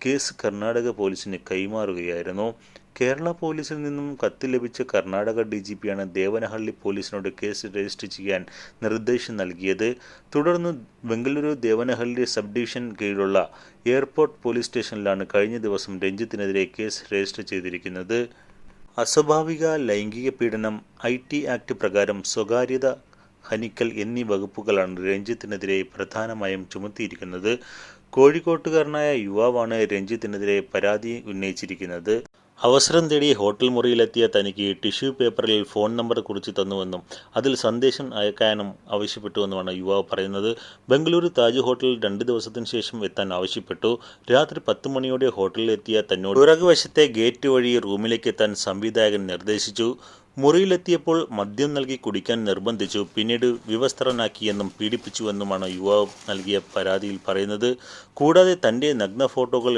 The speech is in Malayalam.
കേസ് കർണാടക പോലീസിന് കൈമാറുകയായിരുന്നു. കേരള പോലീസിൽ നിന്നും കത്ത് ലഭിച്ച കർണാടക DGPയാണ് ദേവനഹള്ളി പോലീസിനോട് കേസ് രജിസ്റ്റർ ചെയ്യാൻ നിർദ്ദേശം നൽകിയത്. തുടർന്ന് ബംഗളൂരു ദേവനഹള്ളി സബ് ഡിവിഷൻ കീഴിലുള്ള എയർപോർട്ട് പോലീസ് സ്റ്റേഷനിലാണ് കഴിഞ്ഞ ദിവസം രഞ്ജിത്തിനെതിരെ കേസ് രജിസ്റ്റർ ചെയ്തിരിക്കുന്നത്. അസ്വാഭാവിക ലൈംഗിക പീഡനം, IT ആക്ട് പ്രകാരം സ്വകാര്യത ഹനിക്കൽ എന്നീ വകുപ്പുകളാണ് രഞ്ജിത്തിനെതിരെ പ്രധാനമായും ചുമത്തിയിരിക്കുന്നത്. കോഴിക്കോട്ടുകാരനായ യുവാവാണ് രഞ്ജിത്തിനെതിരെ പരാതി ഉന്നയിച്ചിരിക്കുന്നത്. അവസരം തേടി ഹോട്ടൽ മുറിയിലെത്തിയ തനിക്ക് ടിഷ്യൂ പേപ്പറിൽ ഫോൺ നമ്പർ കുറിച്ച് തന്നുവെന്നും അതിൽ സന്ദേശം അയക്കാനും ആവശ്യപ്പെട്ടുവെന്നുമാണ് യുവാവ് പറയുന്നത്. ബംഗളൂരു താജ് ഹോട്ടലിൽ 2 ദിവസത്തിന് ശേഷം എത്താൻ ആവശ്യപ്പെട്ടു. രാത്രി 10 മണിയോടെ ഹോട്ടലിൽ എത്തിയ തന്നോട് പുറകുവശത്തെ ഗേറ്റ് വഴി റൂമിലേക്ക് എത്താൻ സംവിധായകൻ നിർദ്ദേശിച്ചു. മുറിയിലെത്തിയപ്പോൾ മദ്യം നൽകി കുടിക്കാൻ നിർബന്ധിച്ചു. പിന്നീട് വിവസ്ത്രനാക്കിയെന്നും പീഡിപ്പിച്ചുവെന്നുമാണ് യുവാവ് നൽകിയ പരാതിയിൽ പറയുന്നത്. കൂടാതെ തൻ്റെ നഗ്ന ഫോട്ടോകൾ